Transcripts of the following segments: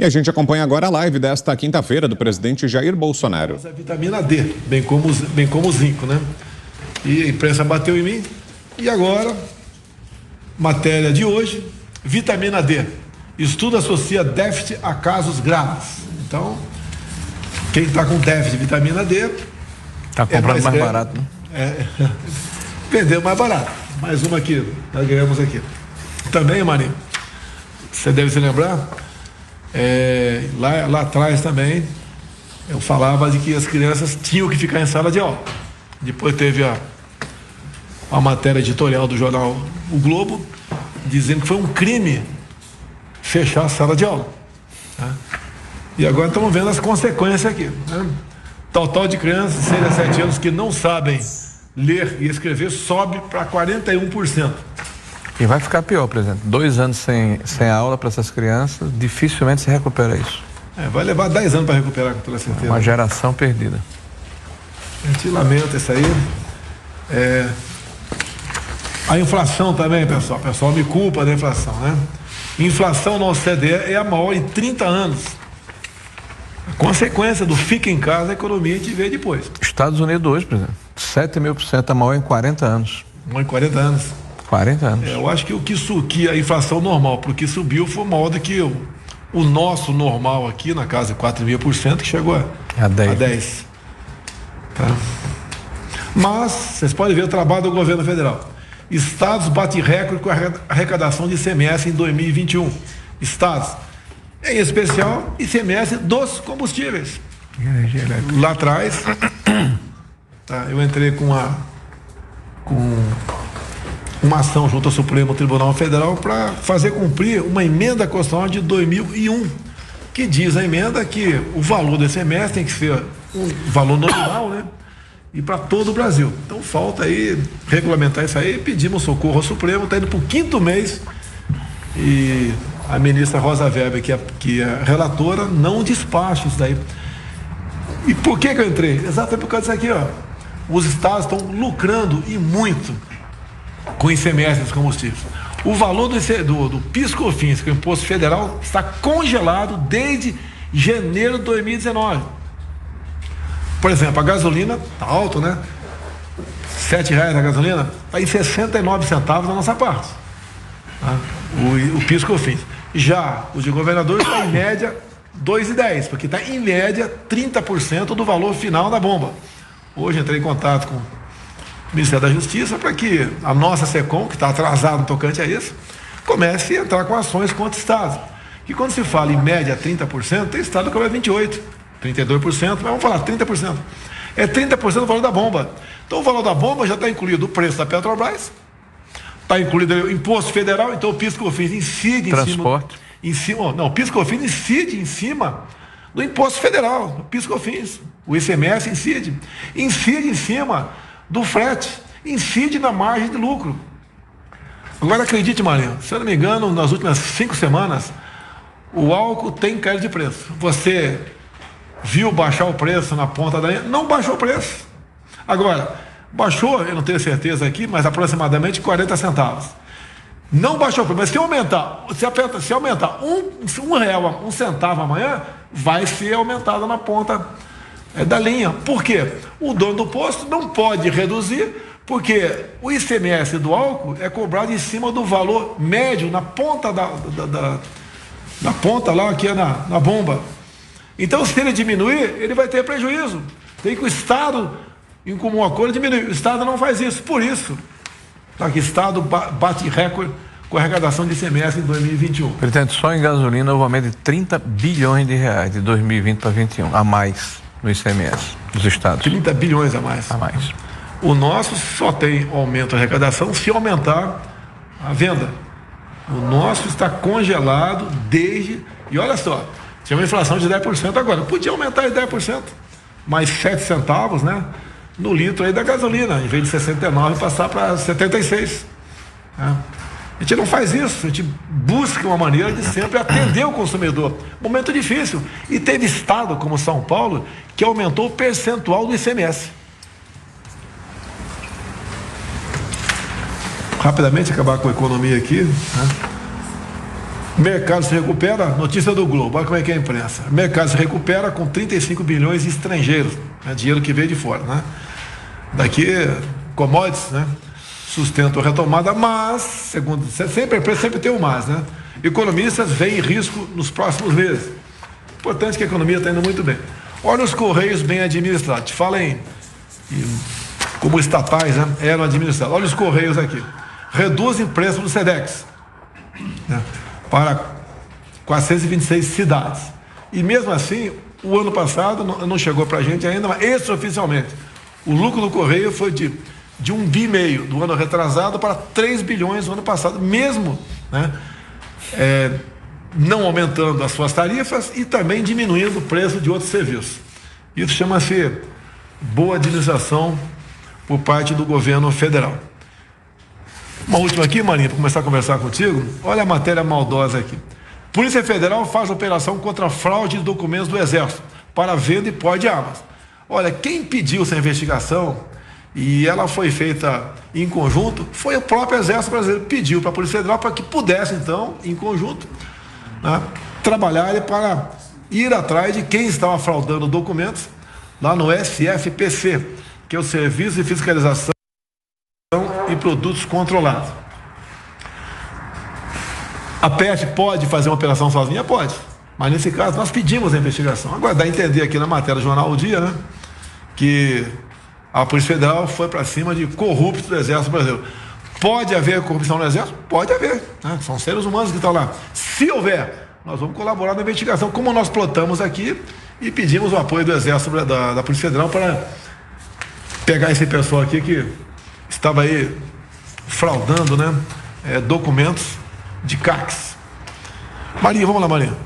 E a gente acompanha agora a live desta quinta-feira do presidente Jair Bolsonaro. A vitamina D, bem como o zinco, né? E a imprensa bateu em mim. E agora, matéria de hoje, vitamina D. Estudo associa déficit a casos graves. Então, quem está com déficit de vitamina D... Está comprando mais barato, né? Vendeu mais barato. Mais uma aqui, nós ganhamos aqui. Também, Marinho, você deve se lembrar, lá atrás também, eu falava de que as crianças tinham que ficar em sala de aula. Depois teve a matéria editorial do jornal O Globo, dizendo que foi um crime fechar a sala de aula. Né? E agora estamos vendo as consequências aqui. Né? Total de crianças de 6 a 7 anos que não sabem ler e escrever sobe para 41%. E vai ficar pior, presidente. 2 anos sem aula para essas crianças, dificilmente se recupera isso. Vai levar 10 anos para recuperar, com toda certeza. Uma geração perdida. A gente lamenta isso aí. A inflação também, pessoal. O pessoal me culpa da inflação, né? Inflação na OCDE é a maior em 30 anos. A consequência do fica em casa, a economia a gente vê depois. Estados Unidos hoje, presidente, 7.000% a maior em 40 anos. Em 40 anos. 40 anos. Eu acho que a inflação normal, porque subiu, foi maior do que o nosso normal aqui, na casa de 4.000%, que chegou a 10. Tá? Mas, vocês podem ver o trabalho do governo federal. Estados batem recorde com a arrecadação de ICMS em 2021. Estados, em especial, ICMS dos combustíveis. Lá atrás, tá, eu entrei com uma ação junto ao Supremo Tribunal Federal para fazer cumprir uma emenda constitucional de 2001, que diz a emenda que o valor do ICMS tem que ser um valor nominal, né? E para todo o Brasil. Então falta aí regulamentar isso aí, pedimos socorro ao Supremo, está indo para o 5º mês e a ministra Rosa Weber, que é relatora, não despacha isso daí. E por que eu entrei? Exatamente por causa disso aqui, ó. Os estados estão lucrando e muito com ICMS dos combustíveis. O valor do PIS/COFINS, que é o Imposto Federal, está congelado desde janeiro de 2019. Por exemplo, a gasolina está alto, né? R$7 a gasolina, está em 69 centavos da nossa parte. Tá? O PIS/COFINS. Já o de governador está em média 2,10, porque está em média 30% do valor final da bomba. Hoje entrei em contato com o Ministério da Justiça para que a nossa SECOM, que está atrasada no tocante a isso, comece a entrar com ações contra estados. E quando se fala em média 30%, tem estado que vai 28%, 32%, mas vamos falar 30%. É 30% do valor da bomba. Então o valor da bomba já está incluído o preço da Petrobras, está incluído o imposto federal, então o PIS/COFINS incide transporte. O PIS/COFINS incide em cima do imposto federal, o PIS/COFINS, o ICMS incide em cima do frete, incide na margem de lucro. Agora acredite, Marinho, se eu não me engano, nas últimas 5 semanas, o álcool tem caído de preço. Você viu baixar o preço na ponta da linha? Não baixou o preço. Agora, baixou, eu não tenho certeza aqui, mas aproximadamente 40 centavos. Não baixou o preço, mas se aumentar um centavo amanhã, vai ser aumentado na ponta da linha. Por quê? O dono do posto não pode reduzir, porque o ICMS do álcool é cobrado em cima do valor médio na ponta na ponta lá, que é na bomba. Então, se ele diminuir, ele vai ter prejuízo. Tem que o Estado, em comum acordo, diminuir. O Estado não faz isso. Por isso, tá, que o Estado bate recorde com a arrecadação de ICMS em 2021. Presidente, só em gasolina houve um aumento de 30 bilhões de reais de 2020 para 2021, a mais no ICMS dos estados. 30 bilhões a mais. O nosso só tem aumento de arrecadação se aumentar a venda. O nosso está congelado desde... E olha só, tinha uma inflação de 10% agora. Podia aumentar de 10%. Mais 7 centavos, né? No litro aí da gasolina. Em vez de 69, passar para 76. Né? A gente não faz isso. A gente busca uma maneira de sempre atender o consumidor. Momento difícil. E teve estado, como São Paulo, que aumentou o percentual do ICMS. Rapidamente acabar com a economia aqui, né? Mercado se recupera, notícia do Globo, olha como é que é a imprensa. Mercado se recupera com 35 bilhões de estrangeiros, né, dinheiro que veio de fora, né? Daqui, commodities, né? Sustentam a retomada, mas, segundo, sempre tem o mas, né? Economistas veem risco nos próximos meses. Importante que a economia está indo muito bem. Olha os Correios bem administrados. Te fala como estatais, né, eram administrados. Olha os Correios aqui. Reduz empréstimo do SEDEX, né, para 426 cidades. E mesmo assim, o ano passado não chegou para a gente ainda, mas extraoficialmente, o lucro do Correio foi de 1,5 bi do ano retrasado para 3 bilhões do ano passado, mesmo, né, não aumentando as suas tarifas e também diminuindo o preço de outros serviços. Isso chama-se boa administração por parte do governo federal. Uma última aqui, Marinho, para começar a conversar contigo. Olha a matéria maldosa aqui. Polícia Federal faz operação contra fraude de documentos do Exército para venda e porte de armas. Olha, quem pediu essa investigação, e ela foi feita em conjunto, foi o próprio Exército Brasileiro, pediu para a Polícia Federal para que pudesse, então, em conjunto, né, trabalhar para ir atrás de quem estava fraudando documentos lá no SFPC, que é o Serviço de Fiscalização e Produtos Controlados. A PF pode fazer uma operação sozinha? Pode. Mas nesse caso nós pedimos a investigação. Agora dá a entender aqui na matéria do Jornal O Dia, né, que a Polícia Federal foi para cima de corruptos do Exército Brasileiro. Pode haver corrupção no Exército? Pode haver, né? São seres humanos que estão lá. Se houver, nós vamos colaborar na investigação, como nós plotamos aqui e pedimos o apoio do Exército, da Polícia Federal, para pegar esse pessoal aqui que estava aí fraudando, né, documentos de CACs. Marinho, vamos lá, Marinho.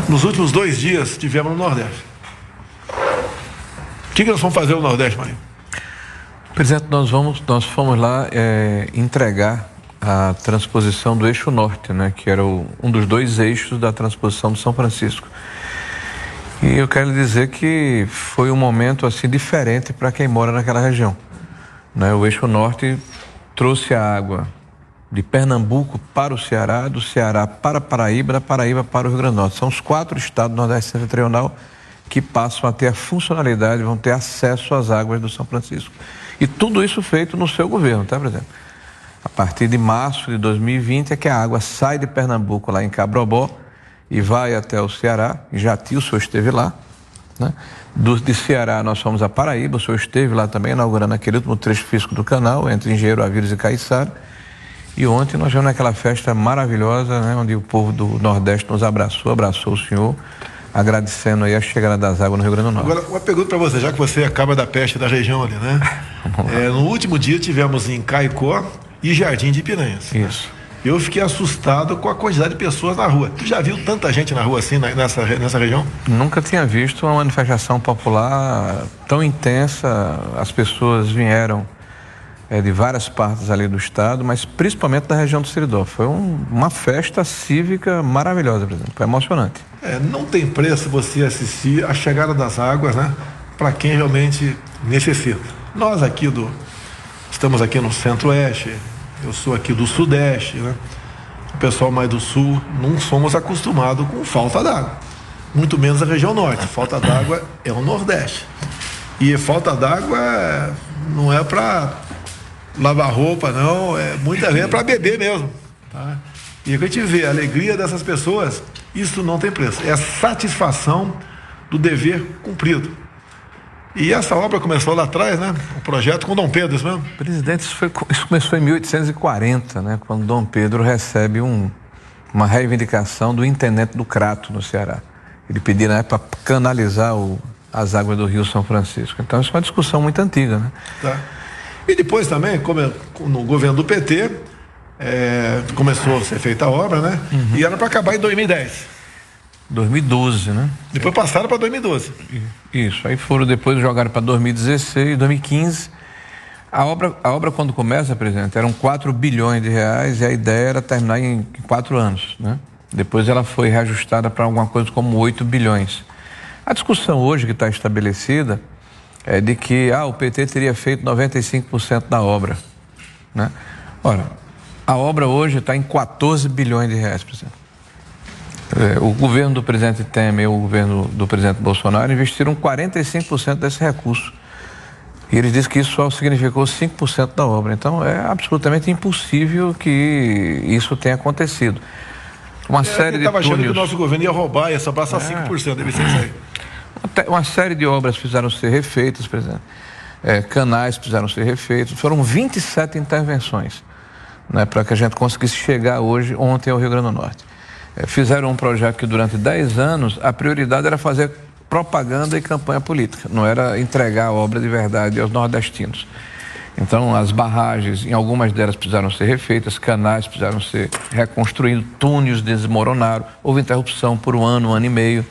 Nos últimos 2 dias estivemos no Nordeste. O que nós vamos fazer no Nordeste, Marinho? Presidente, nós fomos lá entregar a transposição do eixo norte, né, que era um dos 2 eixos da transposição do São Francisco. E eu quero lhe dizer que foi um momento assim diferente para quem mora naquela região, né? O eixo norte trouxe a água de Pernambuco para o Ceará, do Ceará para a Paraíba, da Paraíba para o Rio Grande do Norte. São os 4 estados do Nordeste Setentrional que passam a ter a funcionalidade, vão ter acesso às águas do São Francisco. E tudo isso feito no seu governo, tá, presidente? A partir de março de 2020 é que a água sai de Pernambuco, lá em Cabrobó, e vai até o Ceará. Jati, o senhor esteve lá, né? De Ceará nós fomos a Paraíba, o senhor esteve lá também, inaugurando aquele último trecho físico do canal, entre Engenheiro Avires e Caiçara. E ontem nós vimos naquela festa maravilhosa, né, onde o povo do Nordeste nos abraçou o senhor, agradecendo aí a chegada das águas no Rio Grande do Norte. Agora, uma pergunta para você, já que você acaba da peste da região ali, né? No último dia tivemos em Caicó e Jardim de Piranhas. Isso. Eu fiquei assustado com a quantidade de pessoas na rua. Tu já viu tanta gente na rua assim, nessa região? Nunca tinha visto uma manifestação popular tão intensa. As pessoas vieram de várias partes ali do estado, mas principalmente da região do Seridó. Foi uma festa cívica maravilhosa, presidente. Foi emocionante. Não tem preço você assistir a chegada das águas, né, para quem realmente necessita. Nós aqui estamos aqui no Centro-Oeste, eu sou aqui do Sudeste, né? O pessoal mais do Sul não somos acostumados com falta d'água, muito menos a região Norte. Falta d'água é o Nordeste. E falta d'água não é para lavar roupa, não, muitas vezes é para beber mesmo, tá? E a gente vê a alegria dessas pessoas, isso não tem preço, é a satisfação do dever cumprido. E essa obra começou lá atrás, né? O projeto com Dom Pedro, isso mesmo? Presidente, isso começou em 1840, né? Quando Dom Pedro recebe uma reivindicação do intendente do Crato, no Ceará. Ele pediu, né, para canalizar as águas do Rio São Francisco. Então isso é uma discussão muito antiga, né? Tá. E depois também, como no governo do PT, começou a ser feita a obra, né? Uhum. E era para acabar em 2010. 2012, né? Depois passaram para 2012. Isso, aí depois jogaram para 2016, 2015. A obra quando começa, presidente, eram 4 bilhões de reais e a ideia era terminar em 4 anos, né? Depois ela foi reajustada para alguma coisa como 8 bilhões. A discussão hoje que está estabelecida é de que o PT teria feito 95% da obra, né? Ora, A obra hoje está em 14 bilhões de reais, presidente. O governo do presidente Temer e o governo do presidente Bolsonaro investiram 45% desse recurso. E eles dizem que isso só significou 5% da obra. Então, é absolutamente impossível que isso tenha acontecido. Uma série de estava achando túneis... que o nosso governo ia roubar, ia sobrar só 5%, deve ser isso aí. Uma série de obras precisaram ser refeitas, presidente. Canais precisaram ser refeitos. Foram 27 intervenções, né, para que a gente conseguisse chegar ontem ao Rio Grande do Norte. Fizeram um projeto que durante 10 anos a prioridade era fazer propaganda e campanha política, não era entregar a obra de verdade aos nordestinos. Então, as barragens, em algumas delas precisaram ser refeitas, canais precisaram ser reconstruídos, túneis desmoronaram, houve interrupção por um ano e meio,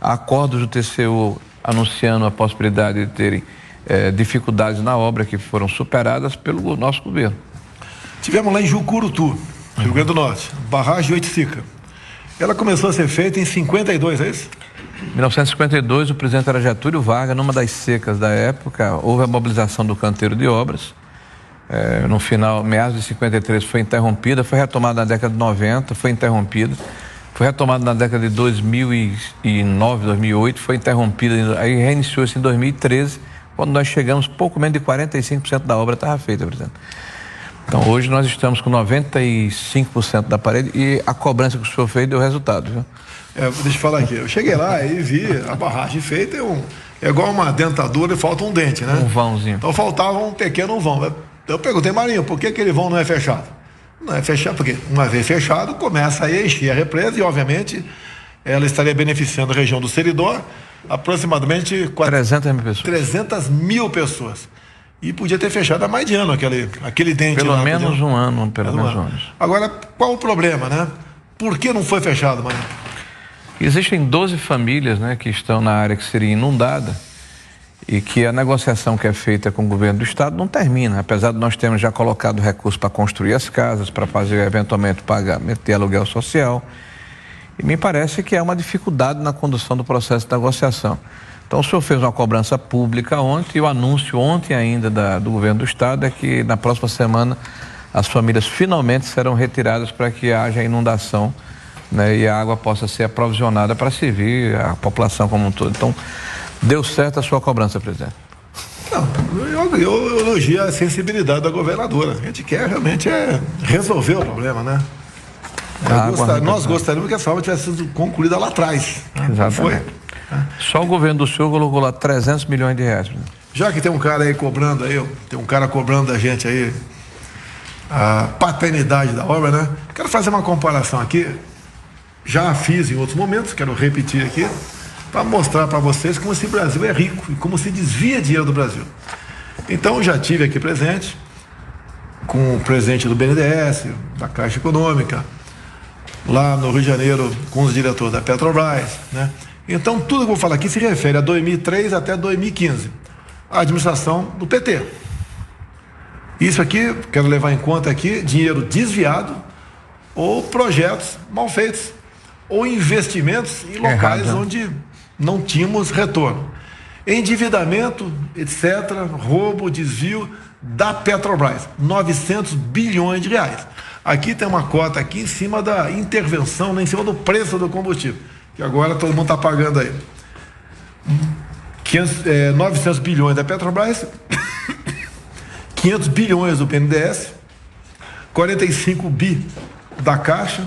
acordos do TCU anunciando a possibilidade de terem dificuldades na obra que foram superadas pelo nosso governo. Tivemos lá em Jucurutu, Rio Grande do Norte, barragem Oiticica. Ela começou a ser feita em 52, é isso? Em 1952, o presidente era Getúlio Vargas, numa das secas da época, houve a mobilização do canteiro de obras. No final, meados de 53, foi interrompida, foi retomada na década de 90, foi interrompida. Foi retomada na década de 2009, 2008, foi interrompida, aí reiniciou-se em 2013, quando nós chegamos, pouco menos de 45% da obra estava feita, presidente. Então, hoje nós estamos com 95% da parede e a cobrança que o senhor fez deu resultado, viu? Deixa eu falar aqui. Eu cheguei lá e vi a barragem feita, é igual uma dentadura e falta um dente, né? Um vãozinho. Então faltava um pequeno vão. Eu perguntei, Marinho, por que aquele vão não é fechado? Não é fechado porque, uma vez fechado, começa a encher a represa e, obviamente, ela estaria beneficiando a região do Seridó, aproximadamente 300 mil pessoas. E podia ter fechado há mais de ano aquele dente. Pelo lá, menos um ano, pelo menos um ano. Agora, qual o problema, né? Por que não foi fechado, Marinho? Existem 12 famílias, né, que estão na área que seria inundada e que a negociação que é feita com o governo do estado não termina, apesar de nós termos já colocado recursos para construir as casas, para fazer eventualmente pagamento de aluguel social. E me parece que há uma dificuldade na condução do processo de negociação. Então, o senhor fez uma cobrança pública ontem e o anúncio ontem ainda do governo do estado é que na próxima semana as famílias finalmente serão retiradas para que haja inundação, né, e a água possa ser aprovisionada para servir a população como um todo. Então, deu certo a sua cobrança, presidente? Não, eu elogio a sensibilidade da governadora. A gente quer realmente resolver o problema, né? Nós gostaríamos que essa obra tivesse sido concluída lá atrás. Exatamente. Foi. Só o governo do senhor colocou lá 300 milhões de reais. Presidente. Já que tem um cara aí cobrando aí, tem um cara cobrando da gente aí a paternidade da obra, né? Quero fazer uma comparação aqui. Já fiz em outros momentos, quero repetir aqui, para mostrar para vocês como esse Brasil é rico e como se desvia dinheiro do Brasil. Então, já tive aqui presente com o presidente do BNDES, da Caixa Econômica, lá no Rio de Janeiro com os diretores da Petrobras, né? Então, tudo que eu vou falar aqui se refere a 2003 até 2015, a administração do PT. Isso aqui, quero levar em conta aqui, dinheiro desviado ou projetos mal feitos, ou investimentos em locais onde não tínhamos retorno. Endividamento, etc., roubo, desvio da Petrobras, 900 bilhões de reais. Aqui tem uma cota aqui em cima da intervenção, né, em cima do preço do combustível, que agora todo mundo está pagando aí. 900 bilhões da Petrobras, 500 bilhões do BNDES, 45 bi da Caixa.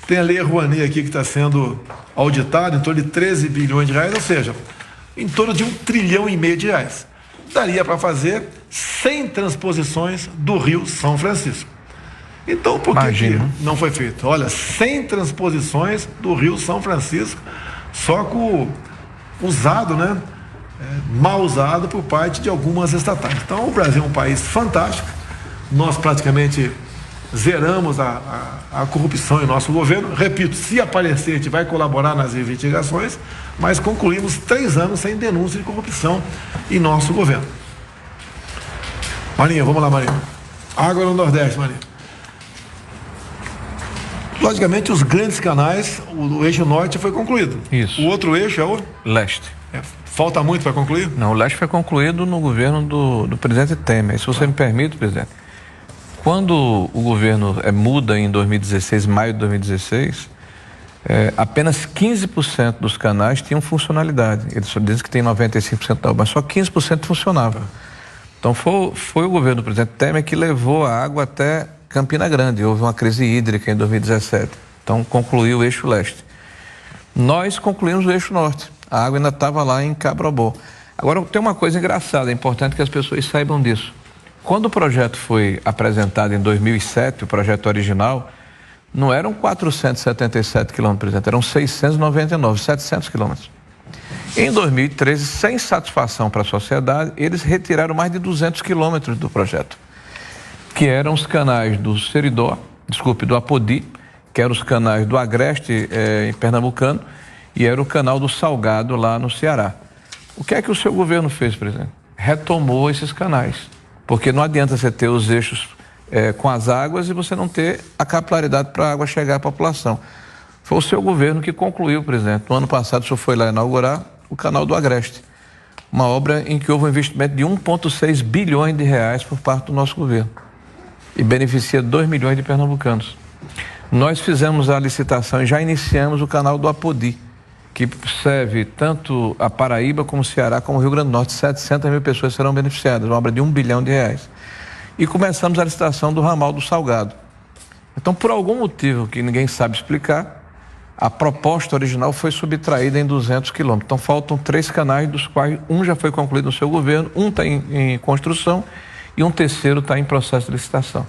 Tem a Lei Rouanet aqui que está sendo auditada, em torno de 13 bilhões de reais, ou seja, em torno de 1,5 trilhão de reais. Daria para fazer 100 transposições do Rio São Francisco. Então, por que não foi feito? Olha, 100 transposições do Rio São Francisco, só com usado, né? Mal usado por parte de algumas estatais. Então, o Brasil é um país fantástico. Nós praticamente zeramos a corrupção em nosso governo. Repito, se aparecer, a gente vai colaborar nas investigações, mas concluímos 3 anos sem denúncia de corrupção em nosso governo. Marinho, vamos lá, Marinho. Água no Nordeste, Marinho. Logicamente, os grandes canais, o eixo norte foi concluído. Isso. O outro eixo é o leste. Falta muito para concluir? Não, o leste foi concluído no governo do presidente Temer. Se você me permite, presidente, Quando o governo muda em 2016, maio de 2016, apenas 15% dos canais tinham funcionalidade. Eles só dizem que tem 95% da obra, mas só 15% funcionava. Então foi o governo do presidente Temer que levou a água até Campina Grande. Houve uma crise hídrica em 2017. Então concluiu o eixo leste. Nós concluímos o eixo norte. A água ainda estava lá em Cabrobó. Agora tem uma coisa engraçada, é importante que as pessoas saibam disso. Quando o projeto foi apresentado em 2007, o projeto original, não eram 477 quilômetros, presidente, eram 699, 700 quilômetros. Em 2013, sem satisfação para a sociedade, eles retiraram mais de 200 quilômetros do projeto, que eram os canais do Apodi, que eram os canais do Agreste em Pernambucano, e era o canal do Salgado lá no Ceará. O que é que o seu governo fez, presidente? Retomou esses canais, porque não adianta você ter os eixos com as águas e você não ter a capilaridade para a água chegar à população. Foi o seu governo que concluiu, presidente. No ano passado, o senhor foi lá inaugurar o canal do Agreste, uma obra em que houve um investimento de 1,6 bilhões de reais por parte do nosso governo e beneficia 2 milhões de pernambucanos. Nós fizemos a licitação e já iniciamos o canal do Apodi, que serve tanto a Paraíba como o Ceará como o Rio Grande do Norte. 700 mil pessoas serão beneficiadas, uma obra de 1 bilhão de reais. E começamos a licitação do ramal do Salgado. Então, por algum motivo que ninguém sabe explicar, a proposta original foi subtraída em 200 quilômetros. Então, faltam 3 canais, dos quais um já foi concluído no seu governo, um está em construção e um terceiro está em processo de licitação.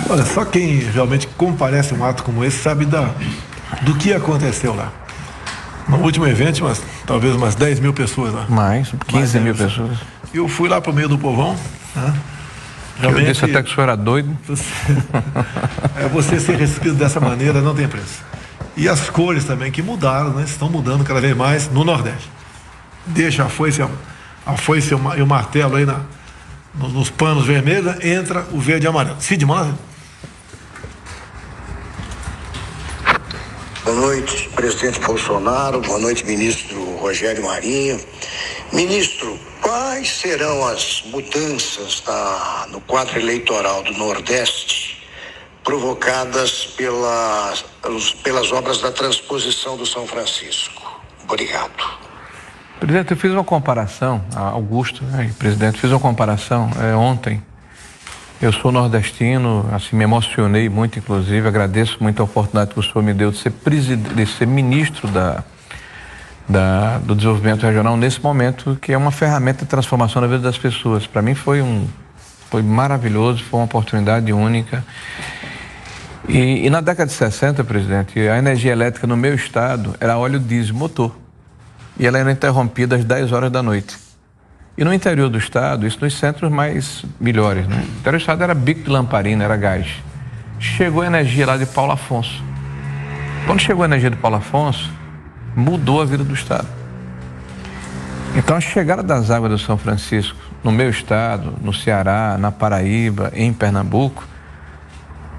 Olha, só quem realmente comparece a um ato como esse sabe do que aconteceu lá. No último evento, talvez umas 10 mil pessoas lá. Mais, 15 mil pessoas. Eu fui lá para o meio do povão, né? Realmente, eu disse até que o senhor era doido. Você ser recebido dessa maneira não tem preço. E as cores também que mudaram, né? Estão mudando cada vez mais no Nordeste. Deixa a foice e o martelo aí nos panos vermelhos, entra o verde e amarelo. Cid, manda. Boa noite, presidente Bolsonaro. Boa noite, ministro Rogério Marinho. Ministro, quais serão as mudanças no quadro eleitoral do Nordeste provocadas pelas obras da transposição do São Francisco? Obrigado. Presidente, eu fiz uma comparação, Augusto, presidente, fiz uma comparação ontem. Eu sou nordestino, assim, me emocionei muito, inclusive, agradeço muito a oportunidade que o senhor me deu de ser ministro do desenvolvimento regional nesse momento, que é uma ferramenta de transformação na vida das pessoas. Para mim foi maravilhoso, foi uma oportunidade única. E na década de 60, presidente, a energia elétrica no meu estado era óleo diesel motor. E ela era interrompida às 10 horas da noite. E no interior do estado, isso nos centros mais melhores, né? No interior do estado era bico de lamparina, era gás. Chegou a energia lá de Paulo Afonso. Quando chegou a energia de Paulo Afonso, mudou a vida do estado. Então a chegada das águas do São Francisco, no meu estado, no Ceará, na Paraíba, em Pernambuco,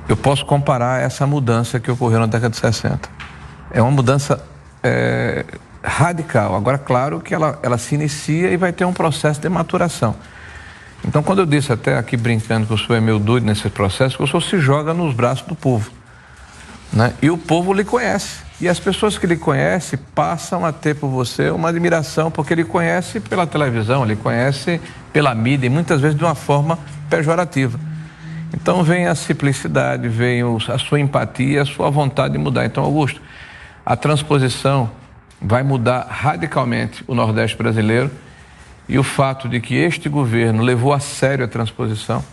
eu posso comparar essa mudança que ocorreu na década de 60. É uma mudança radical. Agora, claro que ela se inicia e vai ter um processo de maturação. Então, quando eu disse até aqui brincando que o senhor é meu doido nesse processo, o senhor se joga nos braços do povo, né? E o povo lhe conhece. E as pessoas que lhe conhecem passam a ter por você uma admiração, porque ele conhece pela televisão, ele conhece pela mídia e muitas vezes de uma forma pejorativa. Então vem a simplicidade, vem a sua empatia, a sua vontade de mudar. Então, Augusto, a transposição vai mudar radicalmente o Nordeste brasileiro, e o fato de que este governo levou a sério a transposição,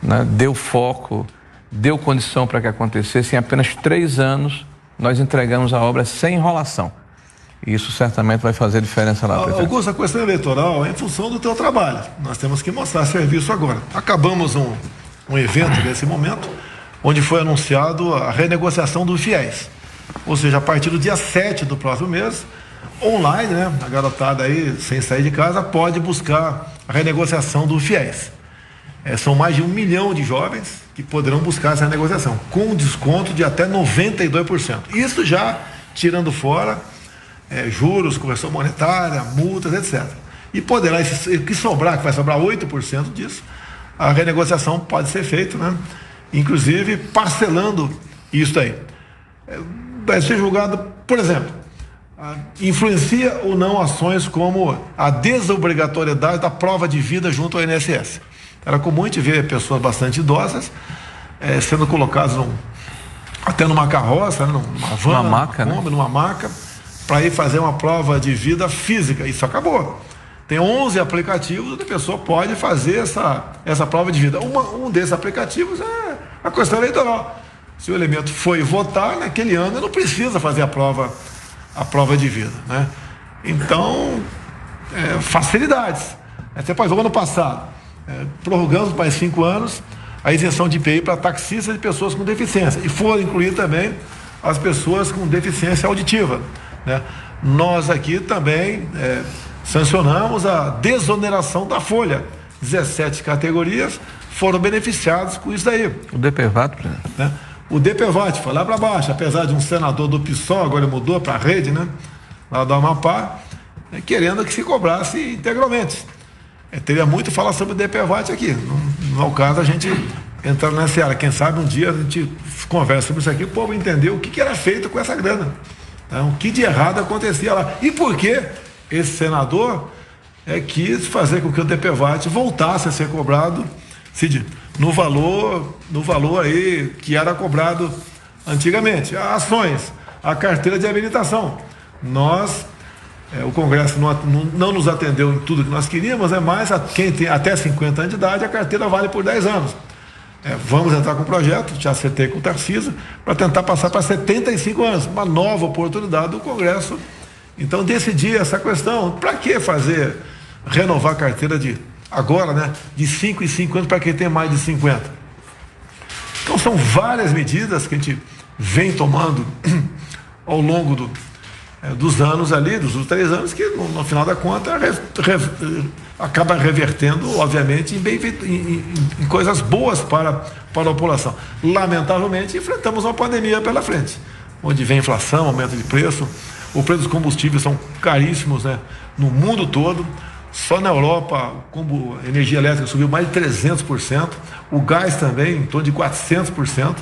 né, deu foco, deu condição para que acontecesse. Em apenas 3 anos, nós entregamos a obra sem enrolação. E isso certamente vai fazer diferença lá. Augusto, a questão eleitoral é em função do teu trabalho. Nós temos que mostrar serviço agora. Acabamos um evento nesse momento, onde foi anunciado a renegociação dos fiéis. Ou seja, a partir do dia 7 do próximo mês, online, né? A garotada aí, sem sair de casa, pode buscar a renegociação dos fiéis. São mais de 1 milhão de jovens que poderão buscar essa renegociação, com desconto de até 92%. Isso já tirando fora juros, correção monetária, multas, etc. E poderá, que vai sobrar 8% disso, a renegociação pode ser feita, né? Inclusive parcelando isso aí. Vai ser julgado, por exemplo, influencia ou não ações como a desobrigatoriedade da prova de vida junto ao INSS. Era comum a gente ver pessoas bastante idosas sendo colocadas até numa carroça, numa van, numa maca, para ir fazer uma prova de vida física. Isso acabou. Tem 11 aplicativos onde a pessoa pode fazer essa prova de vida. Um desses aplicativos é a questão eleitoral. Se o elemento foi votar naquele ano, ele não precisa fazer a prova de vida, né? Então, facilidades. Você pode ver, ano passado, prorrogamos para 5 anos a isenção de IPI para taxistas e pessoas com deficiência. E foram incluir também as pessoas com deficiência auditiva, né? Nós aqui também sancionamos a desoneração da folha. 17 categorias foram beneficiadas com isso daí. O DPVAT, né? O DPVAT foi lá para baixo, apesar de um senador do PSOL, agora mudou para a rede, né? Lá do Amapá, querendo que se cobrasse integralmente. Teria muito a falar sobre o DPVAT aqui. Não é o caso a gente entrar nessa área. Quem sabe um dia a gente conversa sobre isso aqui, o povo entendeu o que era feito com essa grana. Então, o que de errado acontecia lá. E por que esse senador quis fazer com que o DPVAT voltasse a ser cobrado, Cid, no valor aí que era cobrado antigamente. Ações, a carteira de habilitação. O Congresso não nos atendeu em tudo que nós queríamos, mas quem tem até 50 anos de idade, a carteira vale por 10 anos. Vamos entrar com o projeto, já acertei com o Tarcísio, para tentar passar para 75 anos, uma nova oportunidade do Congresso. Então, decidir essa questão, para que renovar a carteira agora, né, de 5 em 5 anos para quem tem mais de 50. Então são várias medidas que a gente vem tomando ao longo dos anos ali, dos 3 anos, que no final da conta acaba revertendo, obviamente, em coisas boas para a população. Lamentavelmente, enfrentamos uma pandemia pela frente, onde vem inflação, aumento de preço, o preço dos combustíveis são caríssimos, né, no mundo todo. Só na Europa, a energia elétrica subiu mais de 300%, o gás também em torno de 400%.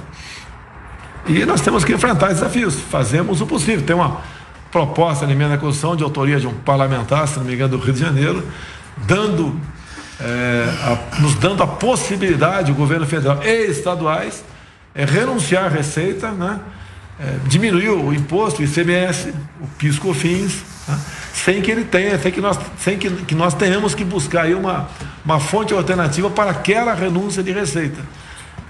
E nós temos que enfrentar desafios, fazemos o possível. Tem uma proposta de emenda à Constituição de autoria de um parlamentar, se não me engano, do Rio de Janeiro, nos dando a possibilidade, o governo federal e estaduais, renunciar à receita, né? Diminuir o imposto, o ICMS, o PIS/COFINS, né? Sem que nós tenhamos que buscar aí uma fonte alternativa para aquela renúncia de receita.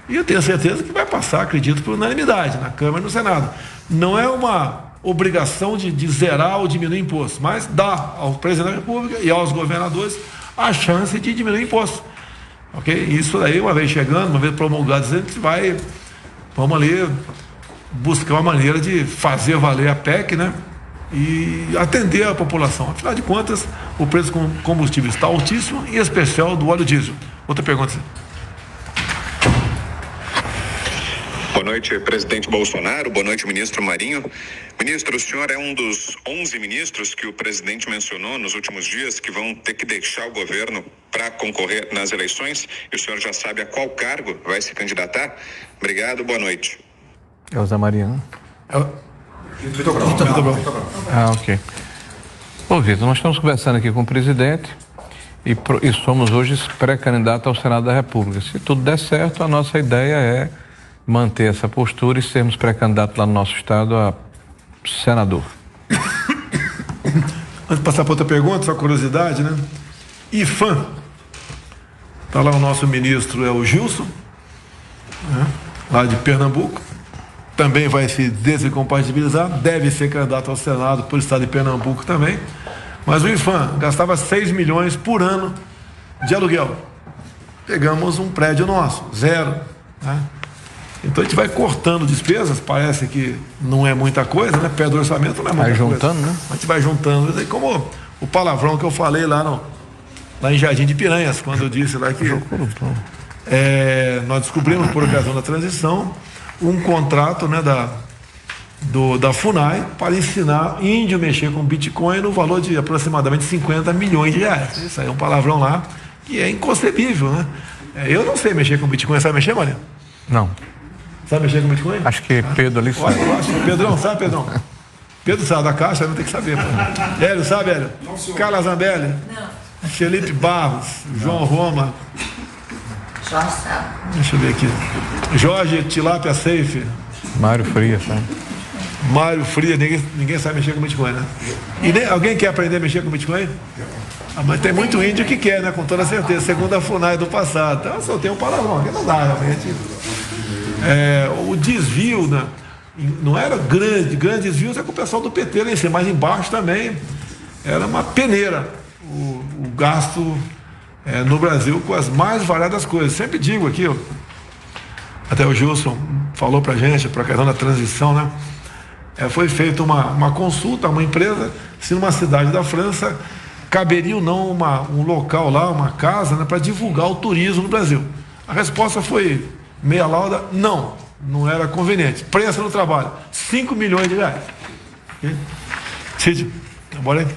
E eu tenho certeza que vai passar, acredito, por unanimidade na Câmara e no Senado. Não é uma obrigação de zerar ou diminuir imposto, mas dá ao presidente da República e aos governadores a chance de diminuir imposto. Ok? Isso aí, uma vez chegando, uma vez promulgado, a gente vamos ali buscar uma maneira de fazer valer a PEC, né? E atender a população. Afinal de contas, o preço do combustível está altíssimo, em especial do óleo diesel. Outra pergunta. Boa noite, presidente Bolsonaro. Boa noite, ministro Marinho. Ministro, o senhor é um dos 11 ministros que o presidente mencionou nos últimos dias que vão ter que deixar o governo para concorrer nas eleições. E o senhor já sabe a qual cargo vai se candidatar? Obrigado, boa noite. É o Zé Maria, né? Vitor Brown. Ok. Bom, Vitor, nós estamos conversando aqui com o presidente e somos hoje pré-candidato ao Senado da República. Se tudo der certo, a nossa ideia é manter essa postura e sermos pré-candidato lá no nosso estado a senador. Antes de passar para outra pergunta, só curiosidade, né? IFAM. Está lá o nosso ministro, o Gilson, né? Lá de Pernambuco. Também vai se desincompatibilizar, deve ser candidato ao Senado pelo estado de Pernambuco também. Mas o IFAM gastava 6 milhões por ano de aluguel. Pegamos um prédio nosso, 0, né? Então a gente vai cortando despesas, parece que não é muita coisa, né? Perto do orçamento não é muita coisa. Vai juntando, né? A gente vai juntando. E como o palavrão que eu falei lá em Jardim de Piranhas, quando eu disse lá que nós descobrimos por ocasião da transição um contrato, né, da FUNAI para ensinar índio a mexer com Bitcoin no valor de aproximadamente 50 milhões de reais. Isso aí é um palavrão lá que é inconcebível, né? Eu não sei mexer com Bitcoin. Sabe mexer, Marinho? Não. Sabe mexer com Bitcoin? Acho que Pedro ali sabe. Eu acho que Pedrão, sabe, Pedrão? Pedro sabe da Caixa, não tem que saber. Hélio, sabe, Hélio? Carla Zambelli? Não. Felipe Barros, João Roma. Jorge sabe. Deixa eu ver aqui. Jorge Tilápia Safe. Mário Frias, sabe? Mário Frias, ninguém sabe mexer com Bitcoin, né? E alguém quer aprender a mexer com Bitcoin? Mas tem muito índio que quer, né? Com toda certeza. Segundo a FUNAI do passado. Então, só tem um palavrão, aqui não dá, realmente. O desvio, né? Não era grande desvios, é com o pessoal do PT lá em cima, mas embaixo também era uma peneira o gasto no Brasil com as mais variadas coisas. Sempre digo aqui, até o Gilson falou pra gente, para a questão da transição, né? Foi feita uma consulta a uma empresa se numa cidade da França caberia ou não um local lá, uma casa, né, para divulgar o turismo no Brasil. A resposta foi meia lauda, não era conveniente. Preço no trabalho, 5 milhões de reais. Cid, bora aí.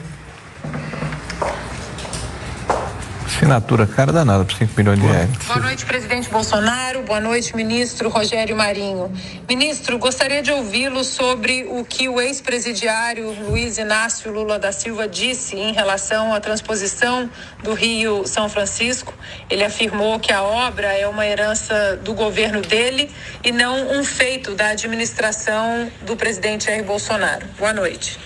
Assinatura cara danada por 5 milhões de reais. Boa noite, presidente Bolsonaro. Boa noite, ministro Rogério Marinho. Ministro, gostaria de ouvi-lo sobre o que o ex-presidiário Luiz Inácio Lula da Silva disse em relação à transposição do Rio São Francisco. Ele afirmou que a obra é uma herança do governo dele e não um feito da administração do presidente Jair Bolsonaro. Boa noite.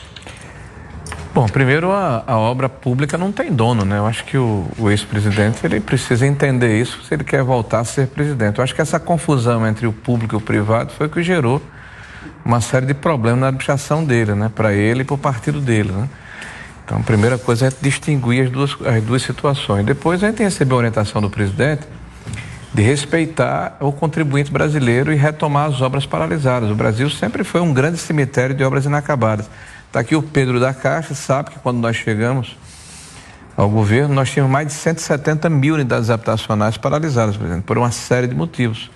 Bom, primeiro a obra pública não tem dono, né? Eu acho que o ex-presidente, ele precisa entender isso se ele quer voltar a ser presidente. Eu acho que essa confusão entre o público e o privado foi o que gerou uma série de problemas na administração dele, né? Para ele e para o partido dele, né? Então, a primeira coisa é distinguir as duas situações. Depois a gente recebeu a orientação do presidente de respeitar o contribuinte brasileiro e retomar as obras paralisadas. O Brasil sempre foi um grande cemitério de obras inacabadas. Está aqui o Pedro da Caixa, sabe que quando nós chegamos ao governo, nós tínhamos mais de 170 mil unidades habitacionais paralisadas, por exemplo, por uma série de motivos.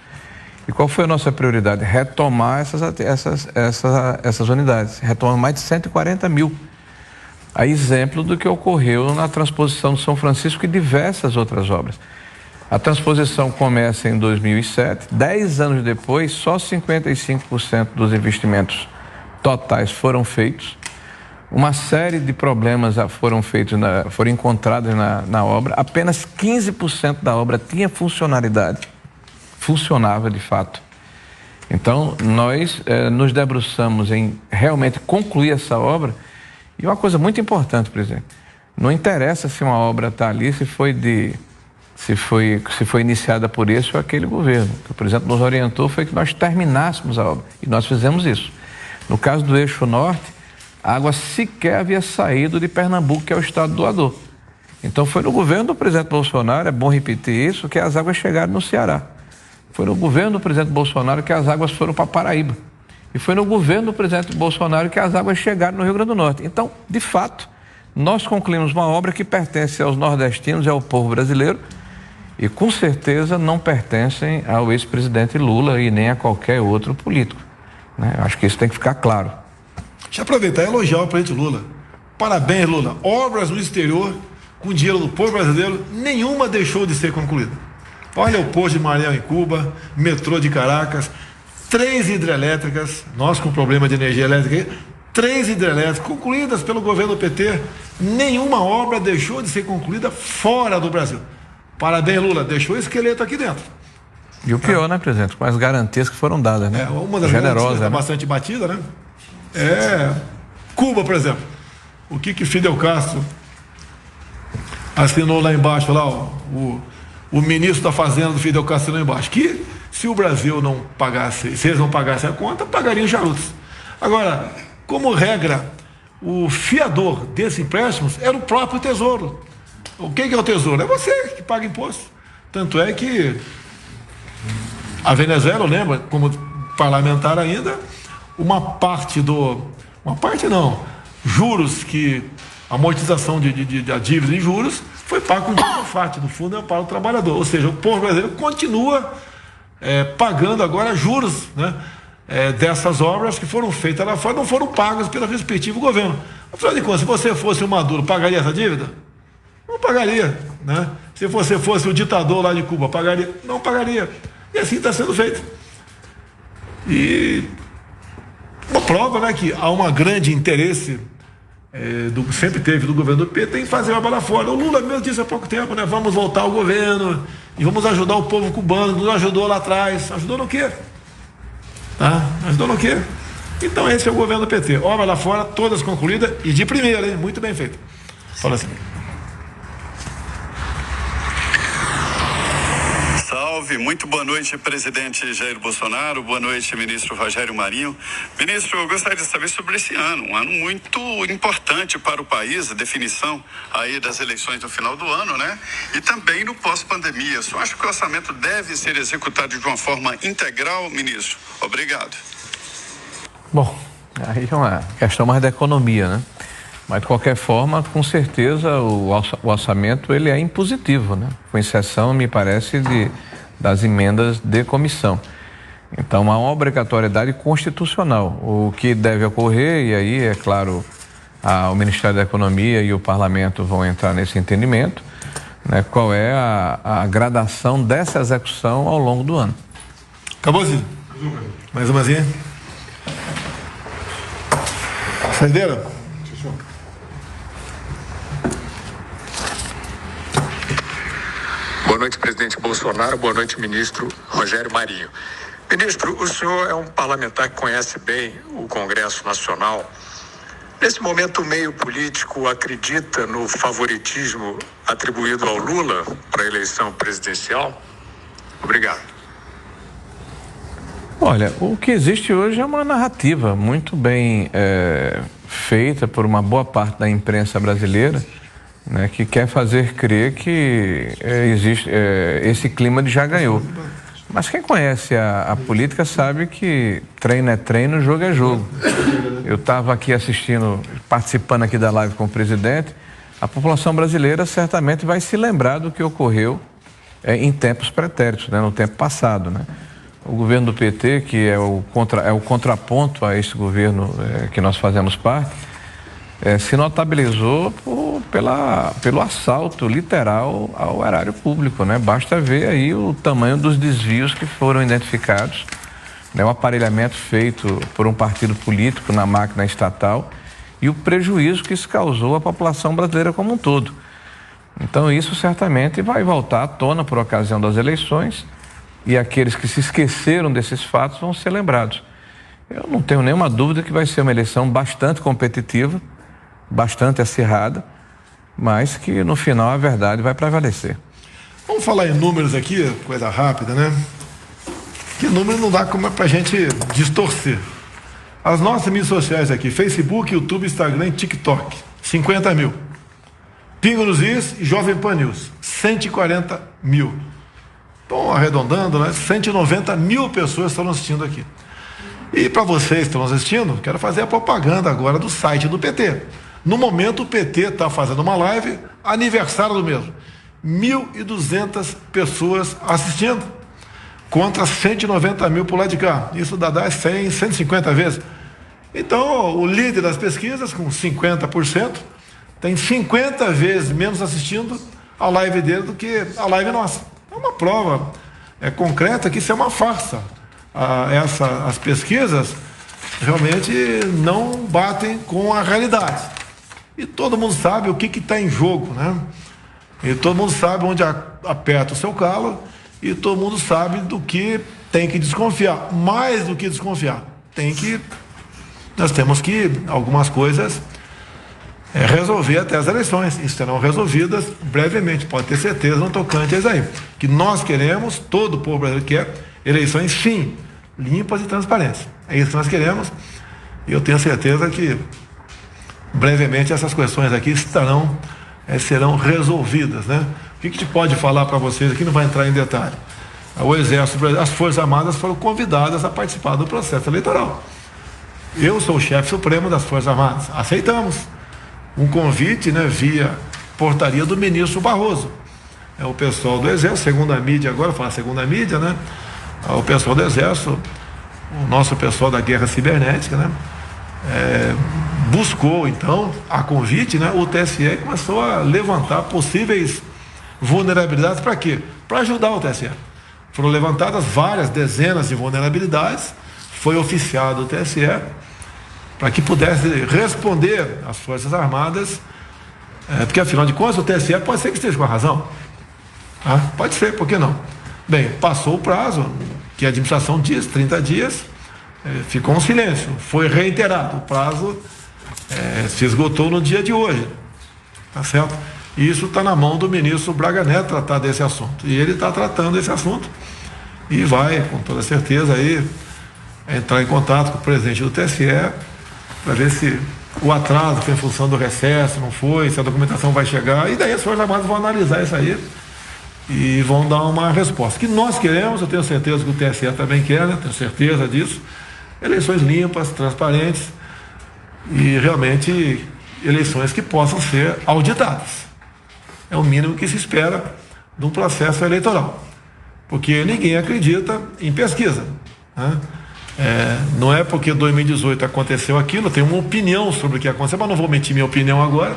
E qual foi a nossa prioridade? Retomar essas unidades. Retomamos mais de 140 mil. A exemplo do que ocorreu na transposição de São Francisco e diversas outras obras. A transposição começa em 2007, 10 anos depois, só 55% dos investimentos totais foram feitos. Uma série de problemas foram encontrados na obra. Apenas 15% da obra tinha funcionalidade. Funcionava de fato. Então, nós nos debruçamos em realmente concluir essa obra. E uma coisa muito importante, presidente, não interessa se uma obra está ali, se foi iniciada por esse ou aquele governo. O que o presidente nos orientou foi que nós terminássemos a obra. E nós fizemos isso. No caso do Eixo Norte, a água sequer havia saído de Pernambuco, que é o estado doador. Então foi no governo do presidente Bolsonaro, é bom repetir isso, que as águas chegaram no Ceará. Foi no governo do presidente Bolsonaro que as águas foram para Paraíba. E foi no governo do presidente Bolsonaro que as águas chegaram no Rio Grande do Norte. Então, de fato, nós concluímos uma obra que pertence aos nordestinos e ao povo brasileiro e com certeza não pertencem ao ex-presidente Lula e nem a qualquer outro político. Acho que isso tem que ficar claro. Deixa eu aproveitar e elogiar o presidente Lula. Parabéns, Lula. Obras no exterior, com dinheiro do povo brasileiro, nenhuma deixou de ser concluída. Olha o posto de Mariel em Cuba, metrô de Caracas, 3 hidrelétricas, nós com problema de energia elétrica, 3 hidrelétricas concluídas pelo governo do PT. Nenhuma obra deixou de ser concluída fora do Brasil. Parabéns, Lula. Deixou o esqueleto aqui dentro. E o pior, né, presidente? Com as garantias que foram dadas, né? Uma das garantias está bastante batida, né? Cuba, por exemplo. O que Fidel Castro assinou lá embaixo, lá, o ministro da Fazenda do Fidel Castro lá embaixo, que se o Brasil não pagasse, se eles não pagassem a conta, pagariam charutos. Agora, como regra, o fiador desses empréstimos era o próprio Tesouro. O que é o Tesouro? É você que paga imposto. Tanto é que a Venezuela, eu lembro, como parlamentar ainda, juros que amortização de dívida em juros foi pago com dinheiro FAT, do Fundo para o Trabalhador. Ou seja, o povo brasileiro continua pagando agora juros, né, dessas obras que foram feitas lá fora, não foram pagas pelo respectivo governo. Afinal de contas, se você fosse o Maduro, pagaria essa dívida? Não pagaria, né? Se você fosse o ditador lá de Cuba, pagaria? Não pagaria. E assim está sendo feito. E uma prova, né, que há um grande interesse, sempre teve do governo do PT, em fazer uma bala fora. O Lula mesmo disse há pouco tempo, né? Vamos voltar ao governo e vamos ajudar o povo cubano, que nos ajudou lá atrás. Ajudou no quê? Tá? Ajudou no quê? Então esse é o governo do PT. Obra lá fora, todas concluídas e de primeira, hein? Muito bem feito. Fala assim. Salve, muito boa noite, presidente Jair Bolsonaro, boa noite, ministro Rogério Marinho. Ministro, eu gostaria de saber sobre esse ano, um ano muito importante para o país, a definição aí das eleições no final do ano, né? E também no pós-pandemia. Só acho que o orçamento deve ser executado de uma forma integral, ministro? Obrigado. Bom, aí é uma questão mais da economia, né? Mas, de qualquer forma, com certeza, o orçamento ele é impositivo, né? Com exceção, me parece, das emendas de comissão. Então, há uma obrigatoriedade constitucional. O que deve ocorrer, e aí, é claro, o Ministério da Economia e o Parlamento vão entrar nesse entendimento, né? Qual é a gradação dessa execução ao longo do ano. Acabou, Cid? Mais umazinha? Saideira? Boa noite, presidente Bolsonaro. Boa noite, ministro Rogério Marinho. Ministro, o senhor é um parlamentar que conhece bem o Congresso Nacional. Nesse momento, o meio político acredita no favoritismo atribuído ao Lula para a eleição presidencial? Obrigado. Olha, o que existe hoje é uma narrativa muito bem feita por uma boa parte da imprensa brasileira, né, que quer fazer crer que existe esse clima de já ganhou. Mas quem conhece a política sabe que treino é treino, jogo é jogo. Eu estava aqui participando aqui da live com o presidente. A população brasileira certamente vai se lembrar do que ocorreu em tempos pretéritos, né, no tempo passado, né? O governo do PT, que é o contraponto a esse governo que nós fazemos parte, se notabilizou pelo assalto literal ao erário público, né? Basta ver aí o tamanho dos desvios que foram identificados, né? O aparelhamento feito por um partido político na máquina estatal e o prejuízo que isso causou à população brasileira como um todo. Então isso certamente vai voltar à tona por ocasião das eleições e aqueles que se esqueceram desses fatos vão ser lembrados. Eu não tenho nenhuma dúvida que vai ser uma eleição bastante competitiva, bastante acirrada, mas que no final a verdade vai prevalecer. Vamos falar em números aqui, coisa rápida, né? Que número não dá como pra gente distorcer. As nossas mídias sociais aqui, Facebook, YouTube, Instagram e TikTok, 50 mil. Pingo nos Is e Jovem Pan News, 140 mil. Então, arredondando, né? 190 mil pessoas estão assistindo aqui. E para vocês que estão assistindo, quero fazer a propaganda agora do site do PT. No momento, o PT está fazendo uma live, aniversário do mesmo. 1.200 pessoas assistindo, contra 190 mil por lá de cá. Isso dá 100, 150 vezes. Então, o líder das pesquisas, com 50%, tem 50 vezes menos assistindo a live dele do que a live nossa. É uma prova concreta que isso é uma farsa. As pesquisas realmente não batem com a realidade. E todo mundo sabe o que está em jogo, né? E todo mundo sabe onde aperta o seu calo e todo mundo sabe do que tem que desconfiar. Mais do que desconfiar, nós temos que algumas coisas resolver até as eleições. Isso serão resolvidas brevemente, pode ter certeza, no tocante a isso aí. Que nós queremos, todo o povo brasileiro quer, eleições sim, limpas e transparentes. É isso que nós queremos e eu tenho certeza que brevemente essas questões aqui serão resolvidas, né? O que a gente pode falar para vocês aqui, não vai entrar em detalhe. O Exército, as Forças Armadas foram convidadas a participar do processo eleitoral. Eu sou o chefe supremo das Forças Armadas. Aceitamos um convite, né, via portaria do ministro Barroso. O pessoal do Exército, segundo a mídia agora, fala segundo a mídia, né? O pessoal do Exército, o nosso pessoal da guerra cibernética, né? buscou, então, a convite, né, o TSE começou a levantar possíveis vulnerabilidades. Para quê? Para ajudar o TSE. Foram levantadas várias dezenas de vulnerabilidades, foi oficiado o TSE para que pudesse responder às Forças Armadas, porque afinal de contas o TSE pode ser que esteja com a razão. Tá? Pode ser, por que não? Bem, passou o prazo, que a administração diz, 30 dias, ficou um silêncio, foi reiterado, o prazo se esgotou no dia de hoje, tá certo? E isso está na mão do ministro Braga Neto tratar desse assunto, e ele está tratando desse assunto e vai, com toda certeza, aí entrar em contato com o presidente do TSE para ver se o atraso foi em função do recesso, não foi, se a documentação vai chegar, e daí as Forças Armadas vão analisar isso aí e vão dar uma resposta. Que nós queremos, eu tenho certeza que o TSE também quer, né? Tenho certeza disso, eleições limpas, transparentes e realmente eleições que possam ser auditadas. É o mínimo que se espera de um processo eleitoral, porque ninguém acredita em pesquisa, né? Não é porque 2018 aconteceu aquilo, eu tenho uma opinião sobre o que aconteceu, mas não vou mentir minha opinião agora,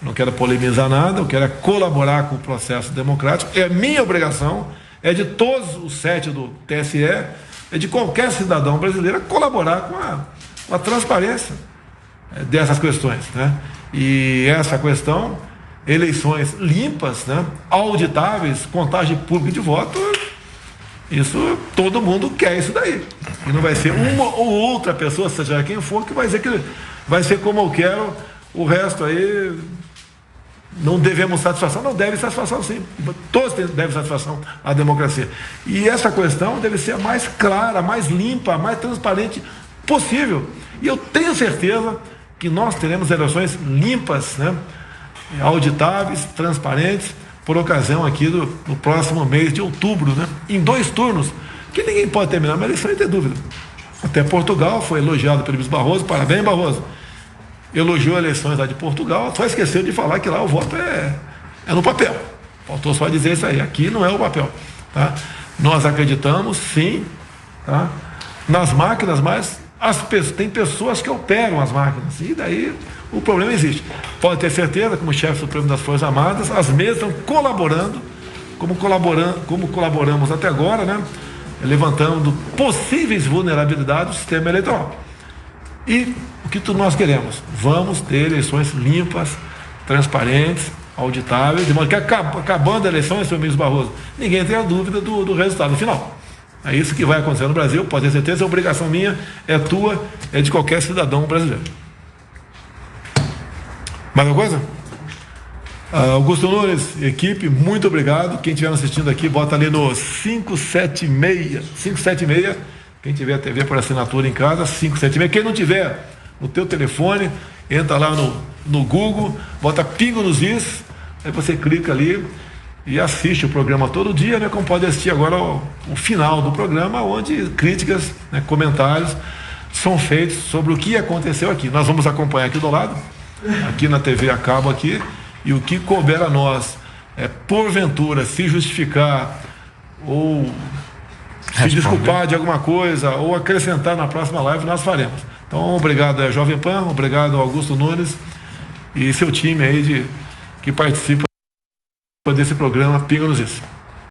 não quero polemizar nada, eu quero colaborar com o processo democrático, é minha obrigação, é de todos os 7 do TSE, é de qualquer cidadão brasileiro colaborar com a transparência dessas questões, né? E essa questão, eleições limpas, né? Auditáveis, contagem pública de voto, isso, todo mundo quer isso daí. E não vai ser uma ou outra pessoa, seja quem for, que vai dizer que vai ser como eu quero, o resto aí não devemos satisfação. Não, deve satisfação sim. Todos devem satisfação à democracia. E essa questão deve ser a mais clara, mais limpa, mais transparente possível. E eu tenho certeza que nós teremos eleições limpas, né? Auditáveis, transparentes, por ocasião aqui do próximo mês de outubro, né? Em 2 turnos, que ninguém pode terminar uma eleição e ter dúvida. Até Portugal foi elogiado pelo ministro Barroso, parabéns, Barroso. Elogiou eleições lá de Portugal, só esqueceu de falar que lá o voto é no papel. Faltou só dizer isso aí, aqui não é o papel. Tá? Nós acreditamos, sim, tá? Nas máquinas, mas tem pessoas que operam as máquinas, e daí o problema existe. Pode ter certeza, como chefe supremo das Forças Armadas, as mesas estão colaborando, como colaboramos até agora, né? Levantando possíveis vulnerabilidades do sistema eleitoral. E o que nós queremos? Vamos ter eleições limpas, transparentes, auditáveis, de modo que acabando a eleição, senhor ministro Barroso, ninguém tenha dúvida do resultado final. É isso que vai acontecer no Brasil, pode ter certeza, a obrigação minha, é tua, é de qualquer cidadão brasileiro. Mais alguma coisa? Augusto Nunes, equipe, muito obrigado. Quem estiver assistindo aqui, bota ali no 576. Quem tiver a TV por assinatura em casa, 576. Quem não tiver no teu telefone, entra lá no Google, bota Pingo nos Is, aí você clica ali e assiste o programa todo dia, né? Como pode assistir agora o final do programa, onde críticas, né, comentários são feitos sobre o que aconteceu aqui. Nós vamos acompanhar aqui do lado, aqui na TV a cabo aqui, e o que couber a nós, porventura, se justificar ou se desculpar de alguma coisa ou acrescentar na próxima live, nós faremos. Então, obrigado Jovem Pan, obrigado Augusto Nunes e seu time aí que participa desse programa Pinga nos Is.